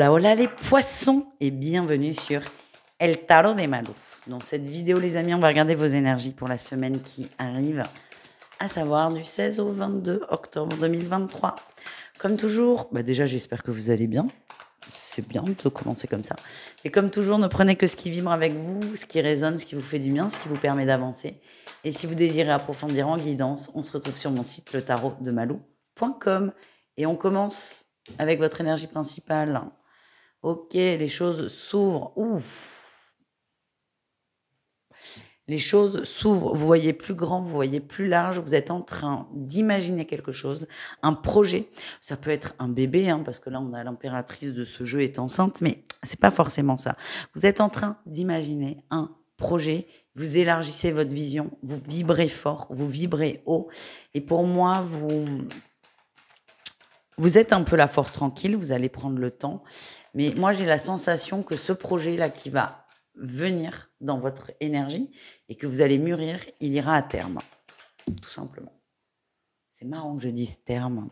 Hola, hola les poissons et bienvenue sur El Tarot de Malou. Dans cette vidéo, les amis, on va regarder vos énergies pour la semaine qui arrive, à savoir du 16 au 22 octobre 2023. Comme toujours, déjà j'espère que vous allez bien. C'est bien de commencer comme ça. Et comme toujours, ne prenez que ce qui vibre avec vous, ce qui résonne, ce qui vous fait du bien, ce qui vous permet d'avancer. Et si vous désirez approfondir en guidance, on se retrouve sur mon site letarotdemalou.com. Et on commence avec votre énergie principale. Ok, les choses s'ouvrent. Les choses s'ouvrent. Vous voyez plus grand, vous voyez plus large. Vous êtes en train d'imaginer quelque chose, un projet. Ça peut être un bébé, parce que là, on a l'impératrice de ce jeu est enceinte, mais c'est pas forcément ça. Vous êtes en train d'imaginer un projet. Vous élargissez votre vision. Vous vibrez fort, vous vibrez haut. Et pour moi, vous êtes un peu la force tranquille. Vous allez prendre le temps. Mais moi, j'ai la sensation que ce projet-là qui va venir dans votre énergie et que vous allez mûrir, il ira à terme, tout simplement. C'est marrant que je dise terme.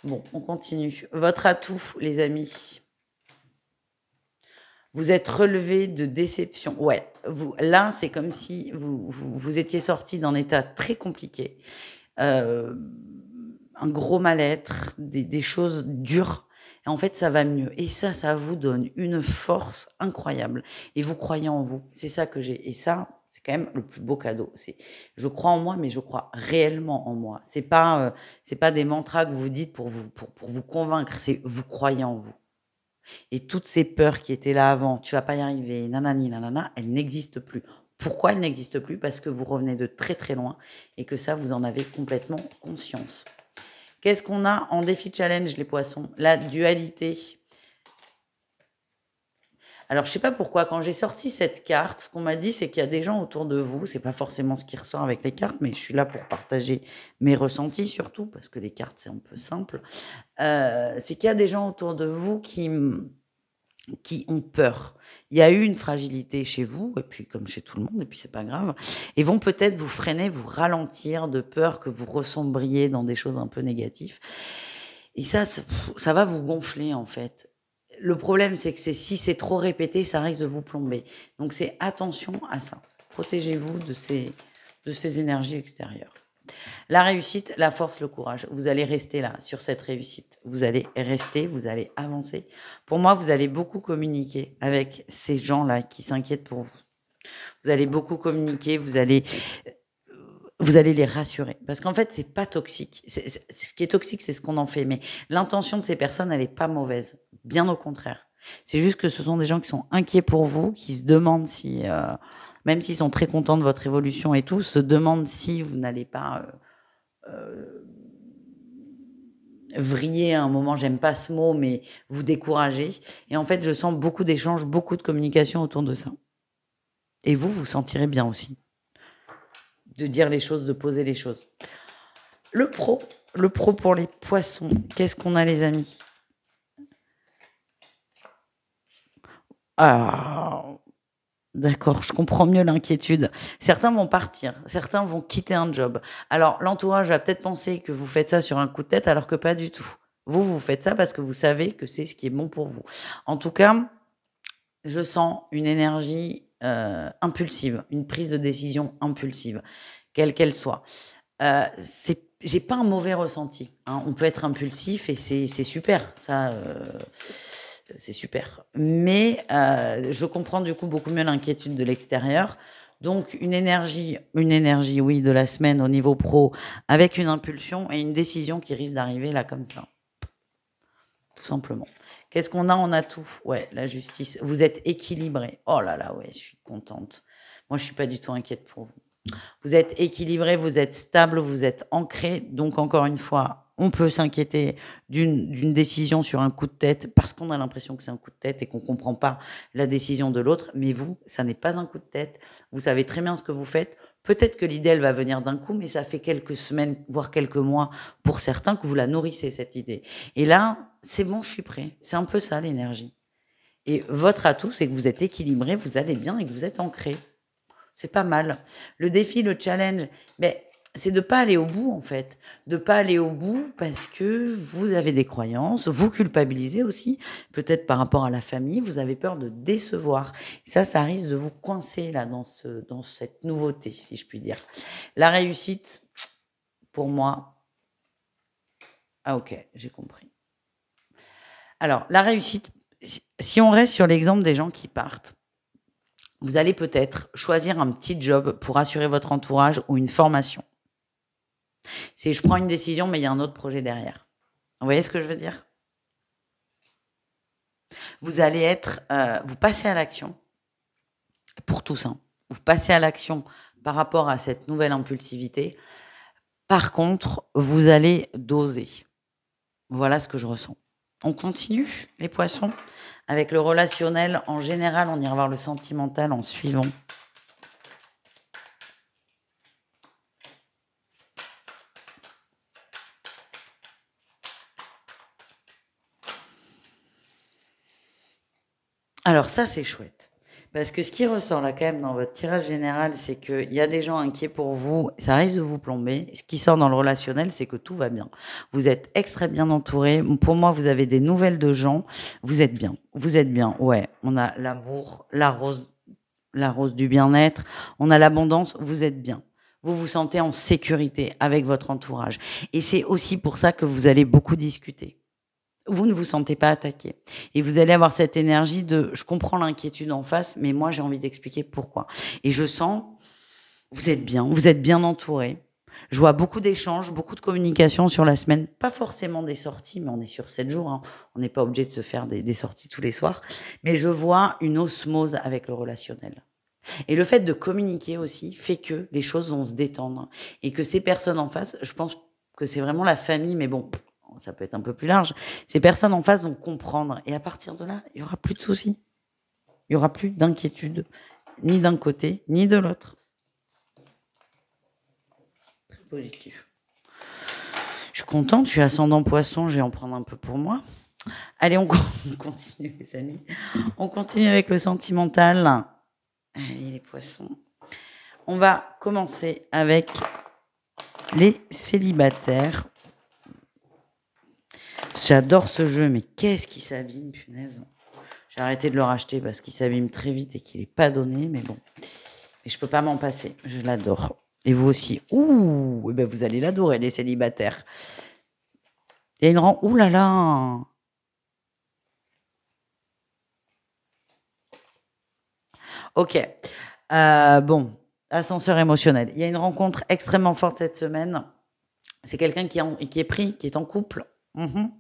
Bon, on continue. Votre atout, les amis. Vous êtes relevé de déception. Ouais, là, c'est comme si vous étiez sorti d'un état très compliqué. Un gros mal-être, des choses dures. Et en fait, ça va mieux. Et ça vous donne une force incroyable. Et vous croyez en vous. C'est ça que j'ai. Et ça, c'est quand même le plus beau cadeau. C'est, je crois en moi, mais je crois réellement en moi. C'est pas des mantras que vous dites pour vous convaincre. C'est vous croyez en vous. Et toutes ces peurs qui étaient là avant, tu vas pas y arriver, nanani, nanana, elles n'existent plus. Pourquoi elles n'existent plus? Parce que vous revenez de très très loin et que ça, vous en avez complètement conscience. Qu'est-ce qu'on a en défi challenge, les poissons? La dualité. Alors, je sais pas pourquoi, quand j'ai sorti cette carte, ce qu'on m'a dit, c'est qu'il y a des gens autour de vous, c'est pas forcément ce qui ressort avec les cartes, mais je suis là pour partager mes ressentis surtout, parce que les cartes, c'est un peu simple. C'est qu'il y a des gens autour de vous qui ont peur. Il y a eu une fragilité chez vous, et puis comme chez tout le monde, et puis c'est pas grave, et vont peut-être vous freiner, vous ralentir de peur que vous ressombriez dans des choses un peu négatives. Et ça va vous gonfler en fait. Le problème, c'est que si c'est trop répété, ça risque de vous plomber. Donc c'est attention à ça. Protégez-vous de ces énergies extérieures. La réussite, la force, le courage. Vous allez rester là, sur cette réussite. Vous allez rester, vous allez avancer. Pour moi, vous allez beaucoup communiquer avec ces gens-là qui s'inquiètent pour vous. Vous allez beaucoup communiquer, vous allez les rassurer. Parce qu'en fait, c'est pas toxique. Ce qui est toxique, c'est ce qu'on en fait. Mais l'intention de ces personnes, elle est pas mauvaise. Bien au contraire. C'est juste que ce sont des gens qui sont inquiets pour vous, qui se demandent si, même s'ils sont très contents de votre évolution et tout, se demandent si vous n'allez pas vriller à un moment, j'aime pas ce mot, mais vous décourager. Et en fait, je sens beaucoup d'échanges, beaucoup de communication autour de ça. Et vous, vous sentirez bien aussi. De dire les choses, de poser les choses. Le pro pour les poissons. Qu'est-ce qu'on a, les amis? Ah, d'accord, je comprends mieux l'inquiétude. Certains vont partir, certains vont quitter un job. Alors, l'entourage va peut-être penser que vous faites ça sur un coup de tête, alors que pas du tout. Vous faites ça parce que vous savez que c'est ce qui est bon pour vous. En tout cas, je sens une énergie impulsive, une prise de décision impulsive, quelle qu'elle soit. J'ai pas un mauvais ressenti. On peut être impulsif et c'est super. Ça, c'est super. Mais je comprends du coup beaucoup mieux l'inquiétude de l'extérieur. Donc une énergie, oui, de la semaine au niveau pro, avec une impulsion et une décision qui risque d'arriver là comme ça. Tout simplement. Qu'est-ce qu'on a en atout? Ouais, la justice. Vous êtes équilibré. Oh là là, ouais, je suis contente. Moi, je suis pas du tout inquiète pour vous. Vous êtes équilibré, vous êtes stable, vous êtes ancré. Donc, encore une fois, on peut s'inquiéter d'une décision sur un coup de tête parce qu'on a l'impression que c'est un coup de tête et qu'on ne comprend pas la décision de l'autre. Mais vous, ça n'est pas un coup de tête. Vous savez très bien ce que vous faites. Peut-être que l'idée, elle va venir d'un coup, mais ça fait quelques semaines, voire quelques mois pour certains que vous la nourrissez, cette idée. Et là, c'est bon, je suis prêt. C'est un peu ça, l'énergie. Et votre atout, c'est que vous êtes équilibré, vous allez bien et que vous êtes ancré. C'est pas mal. Le défi, le challenge, mais c'est de pas aller au bout, en fait. De pas aller au bout parce que vous avez des croyances, vous culpabilisez aussi, peut-être par rapport à la famille, vous avez peur de décevoir. Ça risque de vous coincer là dans cette nouveauté, si je puis dire. La réussite, pour moi, ah OK, j'ai compris. Alors, la réussite, si on reste sur l'exemple des gens qui partent, vous allez peut-être choisir un petit job pour assurer votre entourage ou une formation. C'est je prends une décision, mais il y a un autre projet derrière. Vous voyez ce que je veux dire? Vous allez être, vous passez à l'action pour tous, hein. Vous passez à l'action par rapport à cette nouvelle impulsivité. Par contre, vous allez doser. Voilà ce que je ressens. On continue, les poissons, avec le relationnel. En général, on ira voir le sentimental en suivant. Alors ça, c'est chouette. Parce que ce qui ressort là quand même dans votre tirage général, c'est qu'il y a des gens inquiets pour vous, ça risque de vous plomber. Ce qui sort dans le relationnel, c'est que tout va bien. Vous êtes extrêmement bien entouré. Pour moi, vous avez des nouvelles de gens. Vous êtes bien. Vous êtes bien. Ouais, on a l'amour, la rose du bien-être. On a l'abondance. Vous êtes bien. Vous vous sentez en sécurité avec votre entourage. Et c'est aussi pour ça que vous allez beaucoup discuter. Vous ne vous sentez pas attaqué. Et vous allez avoir cette énergie de je comprends l'inquiétude en face, mais moi j'ai envie d'expliquer pourquoi. Et je sens, vous êtes bien entouré. Je vois beaucoup d'échanges, beaucoup de communication sur la semaine. Pas forcément des sorties, mais on est sur 7 jours. Hein. On n'est pas obligé de se faire des sorties tous les soirs. Mais je vois une osmose avec le relationnel. Et le fait de communiquer aussi fait que les choses vont se détendre. Et que ces personnes en face, je pense que c'est vraiment la famille, mais bon, ça peut être un peu plus large. Ces personnes en face vont comprendre. Et à partir de là, il n'y aura plus de soucis. Il n'y aura plus d'inquiétude, ni d'un côté, ni de l'autre. Très positif. Je suis contente, je suis ascendant poisson, je vais en prendre un peu pour moi. Allez, on continue, les amis. On continue avec le sentimental. Allez, les poissons. On va commencer avec les célibataires. J'adore ce jeu, mais qu'est-ce qui s'abîme, punaise. J'ai arrêté de le racheter parce qu'il s'abîme très vite et qu'il n'est pas donné, mais bon. Et je peux pas m'en passer, je l'adore. Et vous aussi. Ouh, eh ben vous allez l'adorer, les célibataires. Il y a une rang. Ouh là là. Ok. Bon, ascenseur émotionnel. Il y a une rencontre extrêmement forte cette semaine. C'est quelqu'un qui est pris, qui est en couple. Mhm.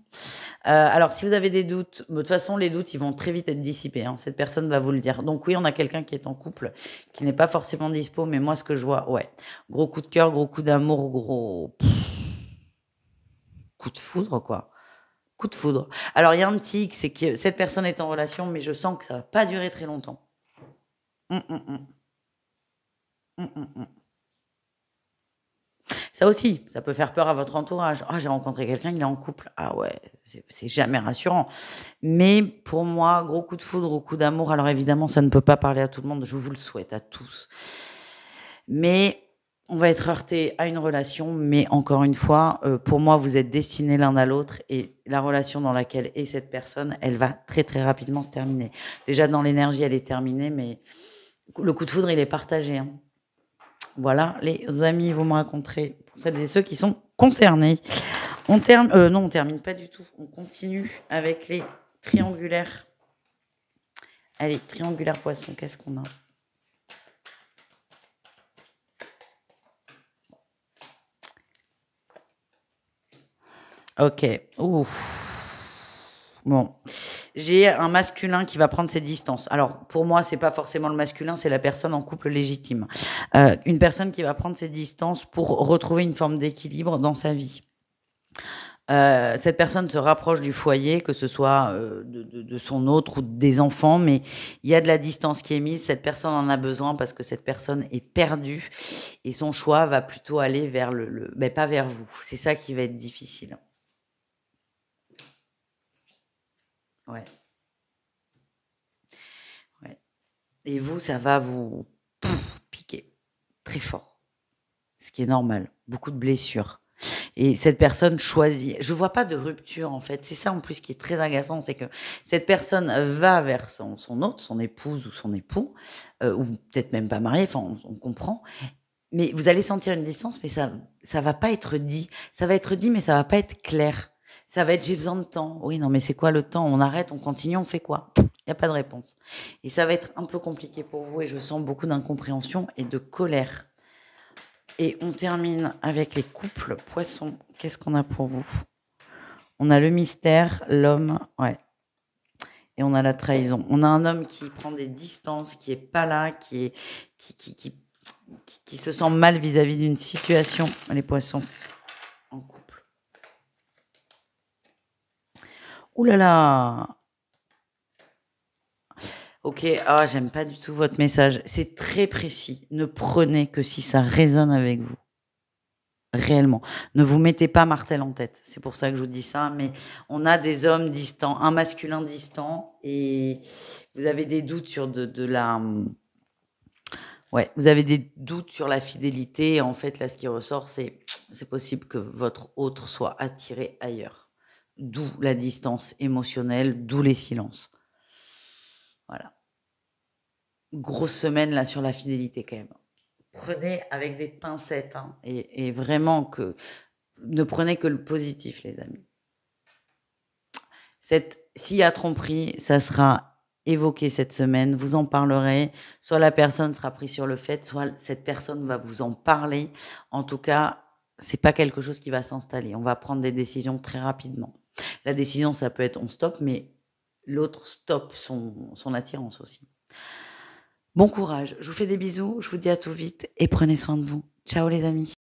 Alors, si vous avez des doutes, de toute façon, les doutes, ils vont très vite être dissipés. Hein. Cette personne va vous le dire. Donc oui, on a quelqu'un qui est en couple, qui n'est pas forcément dispo, mais moi, ce que je vois, ouais, gros coup de cœur, gros coup d'amour, gros coup de foudre, quoi. Coup de foudre. Alors, il y a un petit hic, c'est que cette personne est en relation, mais je sens que ça va pas durer très longtemps. Hum, hum, hum. Hum, hum, hum. Ça aussi, ça peut faire peur à votre entourage. Ah, j'ai rencontré quelqu'un, il est en couple. Ah ouais, c'est jamais rassurant. Mais pour moi, gros coup de foudre, gros coup d'amour. Alors évidemment, ça ne peut pas parler à tout le monde. Je vous le souhaite à tous. Mais on va être heurté à une relation. Mais encore une fois, pour moi, vous êtes destinés l'un à l'autre. Et la relation dans laquelle est cette personne, elle va très très rapidement se terminer. Déjà, dans l'énergie, elle est terminée. Mais le coup de foudre, il est partagé. Hein. Voilà, les amis, vous me raconterez pour celles et ceux qui sont concernés. Non, on termine pas du tout. On continue avec les triangulaires. Allez, triangulaire poisson, qu'est-ce qu'on a? Ok. Ouf. Bon. J'ai un masculin qui va prendre ses distances. Alors, pour moi, c'est pas forcément le masculin, c'est la personne en couple légitime. Une personne qui va prendre ses distances pour retrouver une forme d'équilibre dans sa vie. Cette personne se rapproche du foyer, que ce soit de son autre ou des enfants, mais il y a de la distance qui est mise. Cette personne en a besoin parce que cette personne est perdue et son choix va plutôt aller vers mais pas vers vous. C'est ça qui va être difficile. Ouais, ouais. Et vous, ça va vous piquer très fort. Ce qui est normal. Beaucoup de blessures. Et cette personne choisit. Je vois pas de rupture, en fait. C'est ça, en plus, qui est très agaçant, c'est que cette personne va vers son autre, son épouse ou son époux, ou peut-être même pas marié, enfin, on comprend. Mais vous allez sentir une distance, mais ça va pas être dit. Ça va être dit, mais ça va pas être clair. Ça va être: «J'ai besoin de temps». Oui, non, mais c'est quoi le temps? On arrête, on continue, on fait quoi? Il y a pas de réponse. Et ça va être un peu compliqué pour vous et je sens beaucoup d'incompréhension et de colère. Et on termine avec les couples poissons. Qu'est-ce qu'on a pour vous? On a le mystère, l'homme, ouais, et on a la trahison. On a un homme qui prend des distances, qui est pas là, qui se sent mal vis-à-vis d'une situation, les poissons, en couple. Ouh là là! Ok, ah, j'aime pas du tout votre message. C'est très précis. Ne prenez que si ça résonne avec vous. Réellement. Ne vous mettez pas martel en tête. C'est pour ça que je vous dis ça. Mais on a des hommes distants, un masculin distant, et vous avez des doutes sur de la. Ouais, vous avez des doutes sur la fidélité. Et en fait, là, ce qui ressort, c'est possible que votre autre soit attiré ailleurs. D'où la distance émotionnelle, d'où les silences. Voilà. Grosse semaine là sur la fidélité quand même. Prenez avec des pincettes, hein, et vraiment que ne prenez que le positif, les amis. S'il y a tromperie, ça sera évoqué cette semaine, vous en parlerez, soit la personne sera prise sur le fait, soit cette personne va vous en parler. En tout cas, c'est pas quelque chose qui va s'installer. On va prendre des décisions très rapidement. La décision, ça peut être on stoppe, mais l'autre stoppe son attirance aussi. Bon courage, je vous fais des bisous, je vous dis à tout vite et prenez soin de vous. Ciao les amis.